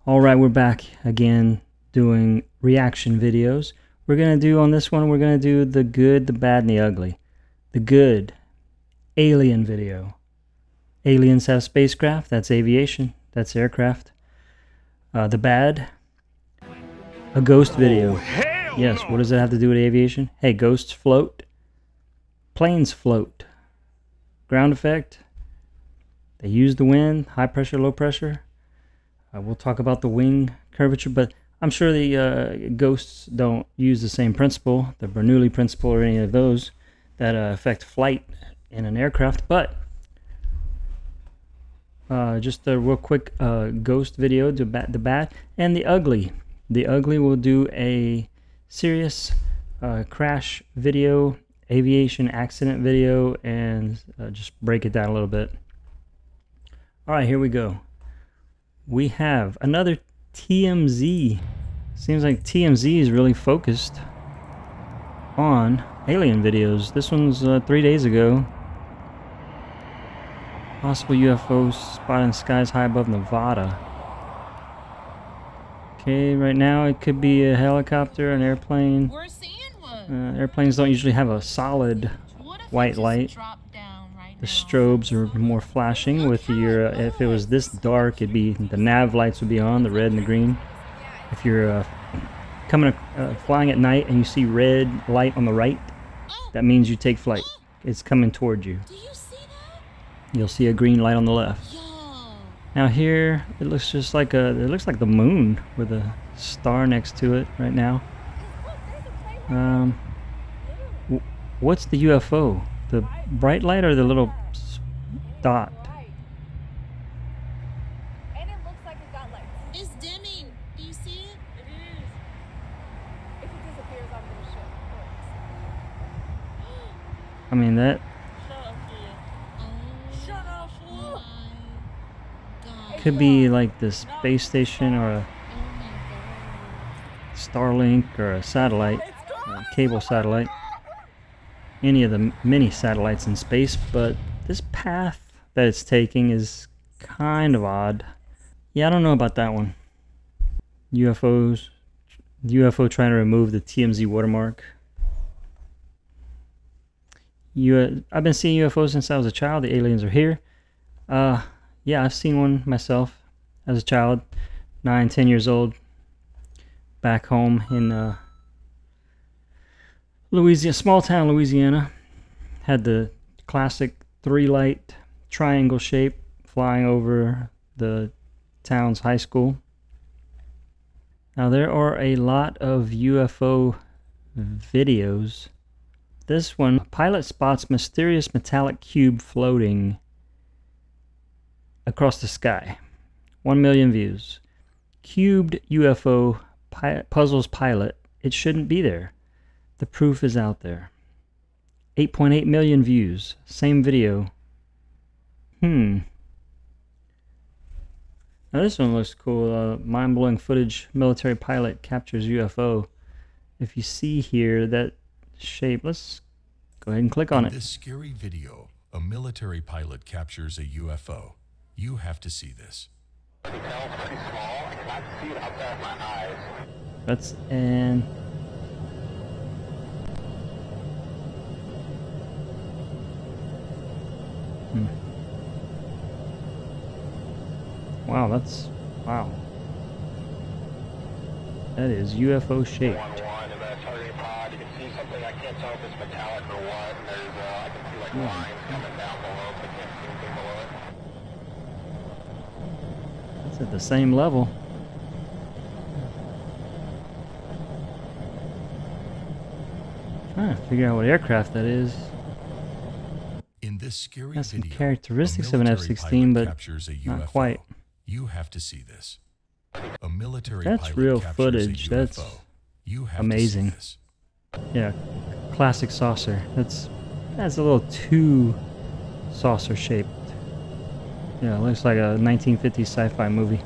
All right, we're back again doing reaction videos. We're going to do on this one, we're going to do the good, the bad, and the ugly. The good, alien video. Aliens have spacecraft, that's aviation, that's aircraft. The bad, a ghost video. Yes, what does that have to do with aviation? Hey, ghosts float. Planes float. Ground effect. They use the wind, high pressure, low pressure. We'll talk about the wing curvature, but I'm sure the ghosts don't use the same principle, the Bernoulli principle or any of those that affect flight in an aircraft. But just a real quick ghost video, the bad and the ugly. The ugly will do a serious crash video, aviation accident video, and just break it down a little bit. All right, here we go. We have another TMZ. Seems like TMZ is really focused on alien videos. This one's 3 days ago. Possible UFO spotted in skies high above Nevada. Okay, right now it could be a helicopter, an airplane. We're seeing one. Airplanes don't usually have a solid white light. The strobes are more flashing with your, if it was this dark, it'd be, the nav lights would be on, the red and the green. If you're flying at night and you see red light on the right, that means you take flight. It's coming toward you. Do you see that? You'll see a green light on the left. Yo. Now here, it looks just like it looks like the moon with a star next to it right now. What's the UFO? The bright light or the little dot? And it looks like it got lights. It's dimming. Do you see it? It is. If it disappears, I'm gonna shut. I mean that Shut up, fool. God. could be like the space station or a Oh my God. Starlink or a satellite, a cable satellite. Any of the many satellites in space, but this path that it's taking is kind of odd. Yeah, I don't know about that one. UFO trying to remove the TMZ watermark. I've been seeing UFOs since I was a child. The aliens are here. Yeah, I've seen one myself as a child, 9, 10 years old, back home in Louisiana, small town Louisiana. Had the classic 3-light triangle shape flying over the town's high school. Now there are a lot of UFO videos. This one, pilot spots mysterious metallic cube floating across the sky. 1 million views. Cubed UFO puzzles pilot. It shouldn't be there. The proof is out there. 8.8 million views. Same video. Now this one looks cool. Mind-blowing footage. Military pilot captures UFO. If you see here that shape, let's go ahead and click on it. In this scary video, a military pilot captures a UFO. You have to see this. That's and. Wow, wow. That is UFO shaped. It's at the same level. Trying to figure out what aircraft that is. In this scary Has some video, characteristics of an F-16, but not quite. You have to see this. A military That's pilot real captures footage. a That's UFO. You have amazing. to see this. Yeah, classic saucer. That's a little too saucer shaped. Yeah, it looks like a 1950s sci-fi movie.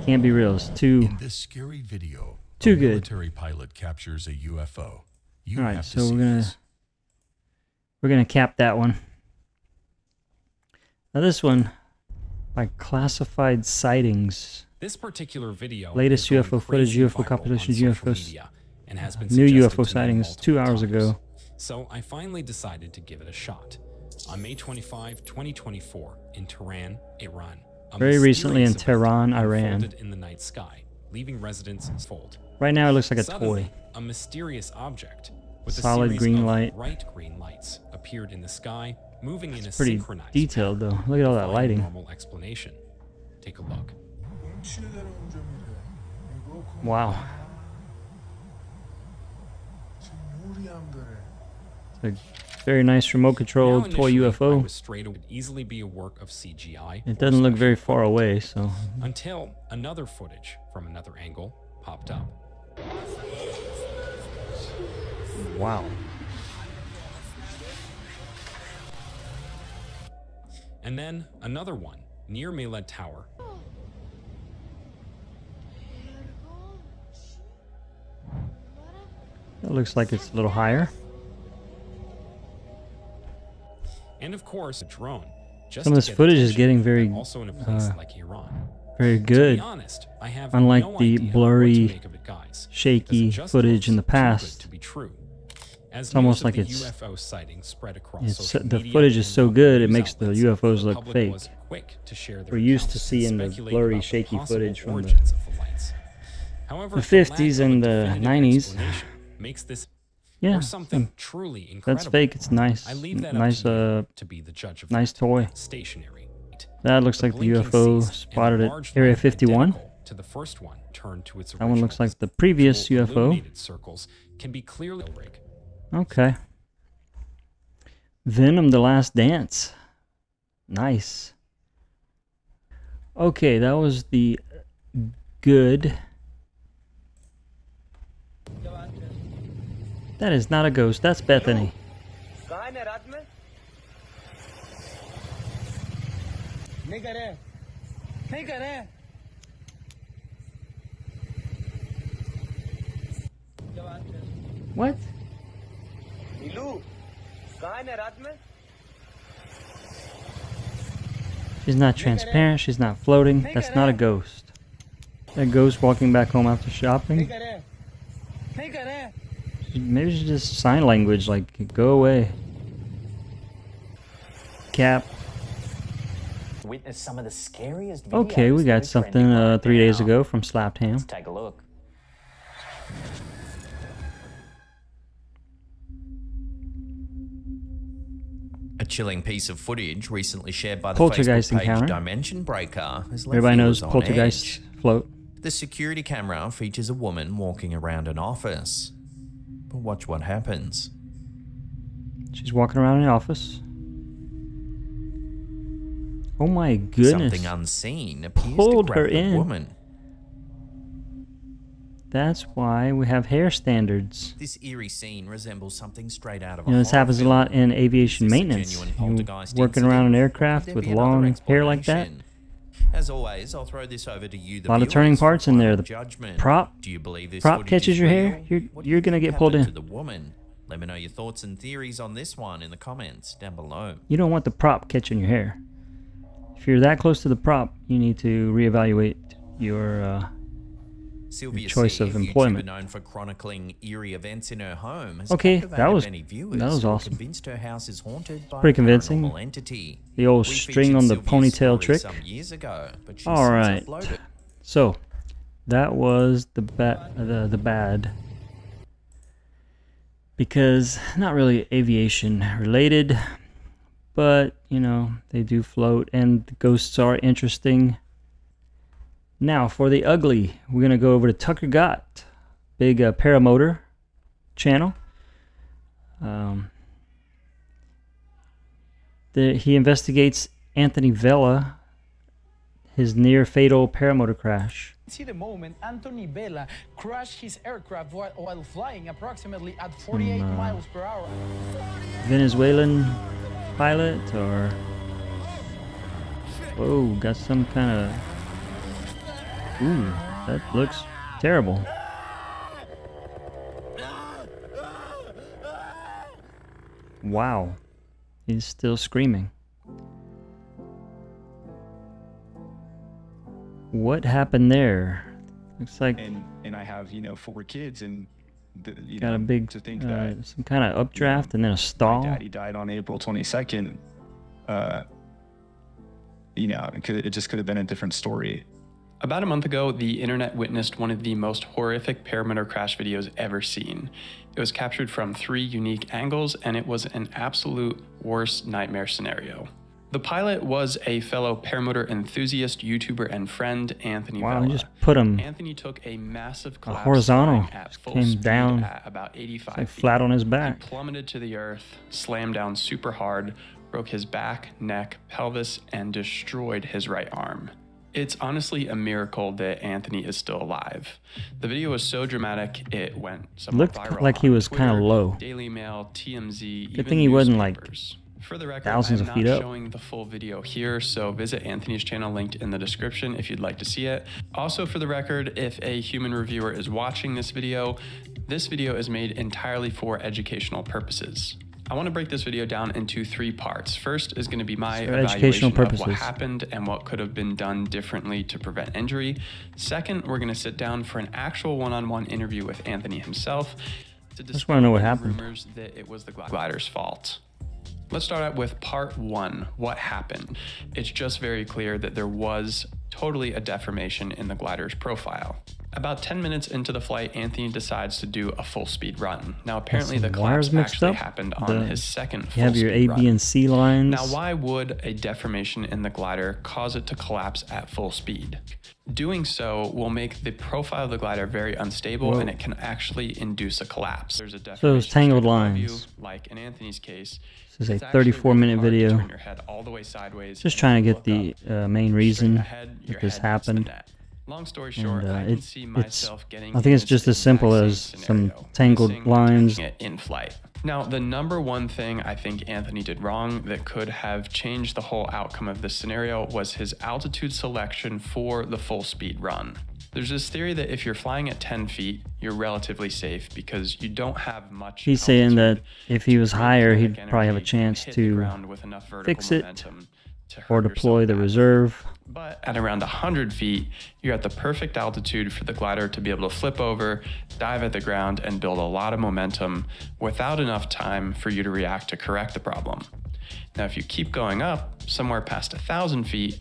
Can't be real. It's too. In this scary video, too a good. military pilot captures a UFO. You All right, have so to see this. we're gonna cap that one. Now this one, by classified sightings. This particular video Latest is going UFO footage, crazy UFO viral compilations, on social UFOs. media and has been New suggested UFO to me sightings 2 hours multiple ago. times. So I finally decided to give it a shot. On May 25, 2024, in Tehran, Iran, a Very recently in mysterious event Tehran, Iran. unfolded in the night sky, leaving residents fold. Right now it looks like a Suddenly, toy. a mysterious object with Solid a series green of light. bright green lights appeared in the sky, moving in a Pretty synchronized detailed though. pattern, Look at all that defying lighting. normal explanation. Take a look. Wow. It's a very nice remote Now, controlled toy initially, I UFO. was straight away, easily be a work of CGI. It or doesn't look special very far effects, away, so until another footage from another angle popped up. wow. And then another one near Miled Tower. That looks like it's a little higher. And of course, a drone. Just Some of to this get footage is attention, getting very, and also in a place like Iran. very To good. be honest, I have Unlike no the idea blurry, what to make of it, guys. shaky Because it just footage in the looks too good past. to be true. As It's almost news of like the it's- UFO sighting spread across It's social the media footage is and so local good it news makes the outlets, UFOs look public fake. was quick to share their We're used to accounts seeing and the speculate blurry, about the shaky possible footage from the origins of the lights. However, the the lack 50s of a and the definitive 90s. explanation makes this Yeah, or something truly incredible. that's fake. It's nice. I leave that Nice, up to you to be the judge of nice toy. stationary. That looks like the blinking UFO ceased, and spotted a at large Area light 51. identical to the first one turned to its That one looks original like the previous visible UFO. illuminated circles can be clearly rig. Okay. Venom: The Last Dance. Nice. Okay, that was the good. That is not a ghost. That's Bethany. What? She's not transparent. She's not floating. That's not a ghost. That ghost walking back home after shopping. Maybe she's just sign language, like go away. Cap. Witness some of the scariest videos Okay, we that got are something trending right 3 days now. ago from Slapped Ham. Let's take a look. A chilling piece of footage recently shared by the Poltergeist Facebook page encounter. Dimension Breaker has left Everybody knows viewers on poltergeists edge. float. The security camera features a woman walking around an office. But watch what happens. She's walking around in the office. Oh my goodness. Something unseen appears Pulled to her grab the in. woman. That's why we have hair standards. This eerie scene resembles something straight out of You know, this horror happens a film. lot in aviation Is this a maintenance. genuine You poltergeist working around an incident? aircraft Could with there be another long hair like that. explanation? As always, I'll throw this over to you, the A lot of viewers, turning for parts in there. final The judgment. prop Do you believe this prop footage catches is your hair, real? you're- What do you're you gonna think get pulled happened in. to the woman? Let me know your thoughts and theories on this one in the comments down below. You don't want the prop catching your hair. If you're that close to the prop, you need to reevaluate your Sylvia choice C, of a employment. YouTuber known for chronicling eerie events in her home, has Okay, captivated that was- many viewers that was who are awesome. convinced her house is haunted by Pretty a convincing. paranormal entity. the old We string featured on the Sylvia's ponytail story trick. some years ago, but she All seems right. uploaded. So that was the bad. Because not really aviation related, but you know, they do float and the ghosts are interesting. Now for the ugly, we're gonna go over to Tucker Gott, big paramotor channel. He investigates Anthony Vella, his near fatal paramotor crash. See the moment Anthony Vella crashed his aircraft while flying approximately at 48 miles per hour. Venezuelan pilot or whoa, got some kind of ooh, that looks terrible. Wow, he's still screaming. What happened there? Looks like And I have, you know, 4 kids, and you got know, a big to think that some kind of updraft and then a stall. my daddy died on April 22nd. You know, it just could have been a different story. About a month ago, the internet witnessed one of the most horrific paramotor crash videos ever seen. It was captured from 3 unique angles, and it was an absolute worst nightmare scenario. The pilot was a fellow paramotor enthusiast, YouTuber, and friend, Anthony Wow, Vella. he just put him Anthony took a massive collapse horizontal, flying at full came speed down at about 85 like feet. flat on his back. He plummeted to the earth, slammed down super hard, broke his back, neck, pelvis, and destroyed his right arm. It's honestly a miracle that Anthony is still alive. The video was so dramatic, it went somewhat Looked viral like he on was kind of Twitter, low. Daily Mail, TMZ, Good even thing he wasn't like newspapers. For the record, thousands I'm of feet not up. showing the full video here, so visit Anthony's channel linked in the description if you'd like to see it. Also, for the record, if a human reviewer is watching this video is made entirely for educational purposes. I want to break this video down into 3 parts. First is going to be my educational evaluation of what purposes. happened and what could have been done differently to prevent injury. Second, we're going to sit down for an actual one-on-one interview with Anthony himself to just want to know what dispel any happened. rumors that it was the glider's fault. Let's start out with part 1, what happened. It's just very clear that there was totally a deformation in the glider's profile. About 10 minutes into the flight, Anthony decides to do a full speed run. Now apparently the Some wires collapse mixed actually up. happened on his second You full have your A, speed B, run. and C lines. Now why would a deformation in the glider cause it to collapse at full speed? Doing so will make the profile of the glider very unstable. Whoa. And it can actually induce a collapse. There's a So those deformation tangled straight above you, lines. like in Anthony's case. This is a It's actually 34-minute really hard to video. turn your head all the way sideways Just and trying to get look the up. main Straight reason ahead, your that this head meets the happened. net. Long story short, And I can see it's, myself getting I think it's in just this as simple exact as same some scenario, tangled missing and lines. touching it in flight. Now, the number one thing I think Anthony did wrong that could have changed the whole outcome of this scenario was his altitude selection for the full speed run. There's this theory that if you're flying at 10 feet, you're relatively safe because you don't have much He's saying that altitude if he was to create higher, kinetic he'd probably have a energy and chance hit the to ground with enough vertical fix it momentum to or hurt deploy yourself the badly. reserve. But at around 100 feet, you're at the perfect altitude for the glider to be able to flip over, dive at the ground, and build a lot of momentum without enough time for you to react to correct the problem. Now, if you keep going up somewhere past 1,000 feet,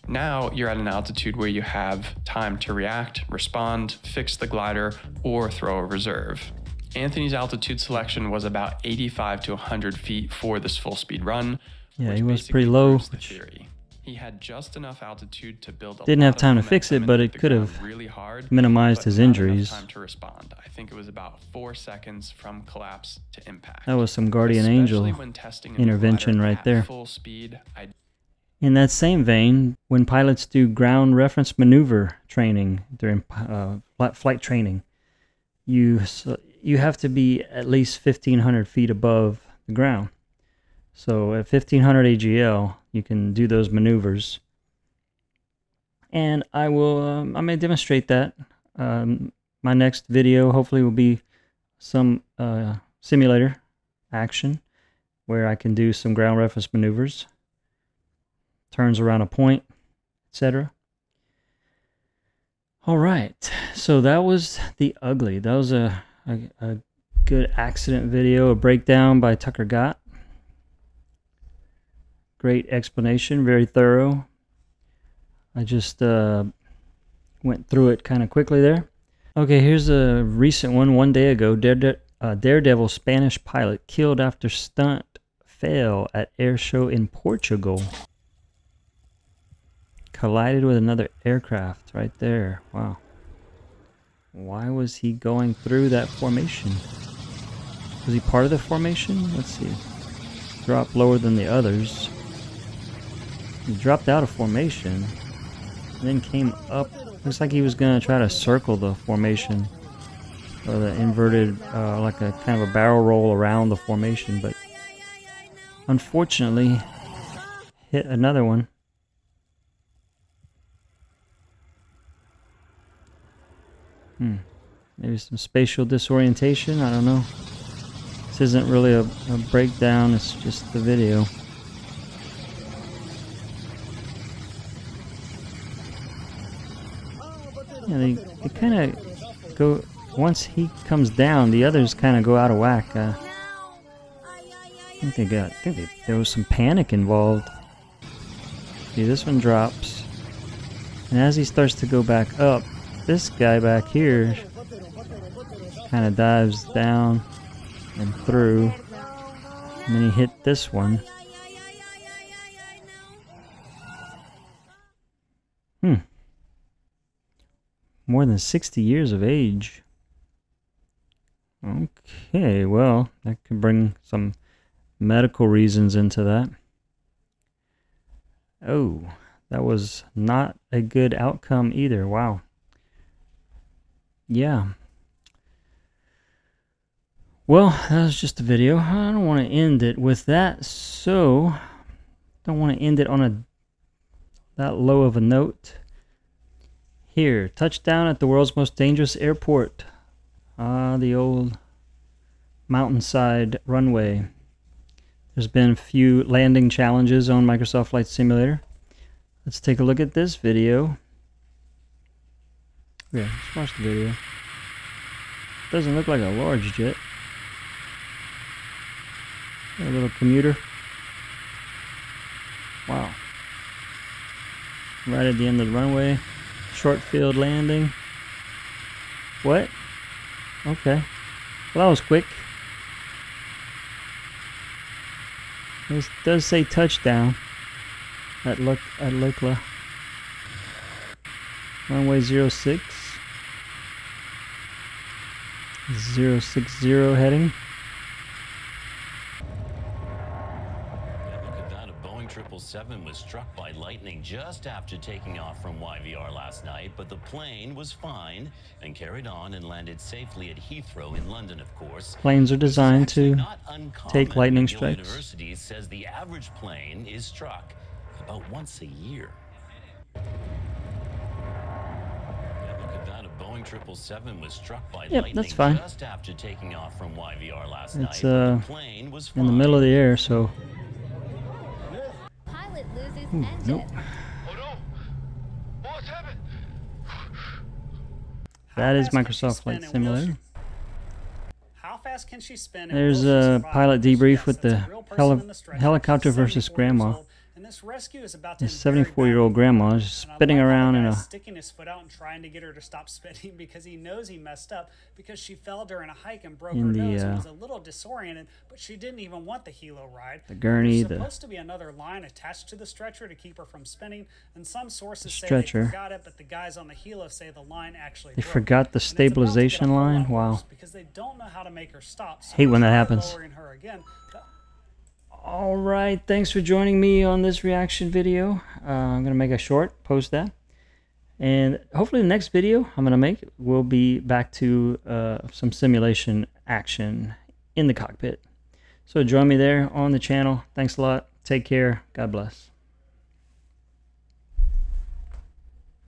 now you're at an altitude where you have time to react, respond, fix the glider, or throw a reserve. Anthony's altitude selection was about 85 to 100 feet for this full speed run. Yeah, which he was basically pretty low, proves the which theory. He had just enough altitude to build a didn't lot have of time to fix it, momentum but and it hit the could ground have really hard, minimized but his not enough injuries. time to respond. I think it was about 4 seconds from collapse to impact. That was some guardian angel Especially when testing in the intervention glider right at there. full speed. In that same vein, when pilots do ground reference maneuver training during flight training, you have to be at least 1,500 feet above the ground. So at 1,500 AGL, you can do those maneuvers. And I may demonstrate that. My next video hopefully will be some simulator action where I can do some ground reference maneuvers, turns around a point, etc. All right, so that was the ugly. That was a good accident video, a breakdown by Tucker Gott. Great explanation, very thorough. I just went through it kind of quickly there. Okay, here's a recent one. One day ago, Daredevil Spanish pilot killed after stunt fail at air show in Portugal. Collided with another aircraft right there. Wow. Why was he going through that formation? Was he part of the formation? Let's see. Dropped lower than the others. He dropped out of formation. Then came up. Looks like he was going to try to circle the formation. Or the inverted, like a kind of a barrel roll around the formation. But unfortunately, hit another one. Maybe some spatial disorientation, I don't know. This isn't really a breakdown, it's just the video. Yeah, they kind of go, once he comes down, the others kind of go out of whack. I think there was some panic involved. See, this one drops. And as he starts to go back up, this guy back here kind of dives down and through. And then he hit this one. More than 60 years of age. Okay, well, that could bring some medical reasons into that. Oh, that was not a good outcome either. Wow. Yeah. Well, that was just a video. I don't want to end it with that, so don't want to end it on that low of a note. Here, touchdown at the world's most dangerous airport. The old mountainside runway. There's been a few landing challenges on Microsoft Flight Simulator. Let's take a look at this video. Yeah, let's watch the video. Doesn't look like a large jet. A little commuter. Wow. Right at the end of the runway. Short field landing. What? Okay. Well, that was quick. This does say touchdown at Lukla. Runway 06. 060 heading. 777 was struck by lightning just after taking off from YVR last night, but the plane was fine and carried on and landed safely at Heathrow in London, of course. Planes are designed to take lightning McGill strikes. University says the average plane is struck about once a year. Yeah, look at that. A Boeing 777 was struck by lightning that's fine. just after taking off from YVR last It's night, but the plane was fine. in the middle of the air, so Pilot loses nope. engine. That is Microsoft Flight Simulator. How fast can she spin? There's a pilot debrief with the helicopter versus grandma. And this rescue is about to This 74-year-old grandma is spinning around in a... sticking his foot out and trying to get her to stop spinning because he knows he messed up because she fell during a hike and broke her nose and was a little disoriented, but she didn't even want the helo ride. The gurney, There's supposed to be another line attached to the stretcher to keep her from spinning, and some sources say they forgot it, but the guys on the helo say the line actually They broke. forgot the stabilization line? Wow. Because they don't know how to make her stop. So hate when that happens. lowering her again. Alright, thanks for joining me on this reaction video. I'm going to make a short, post that. And hopefully the next video I'm going to make will be back to some simulation action in the cockpit. So join me there on the channel. Thanks a lot. Take care. God bless.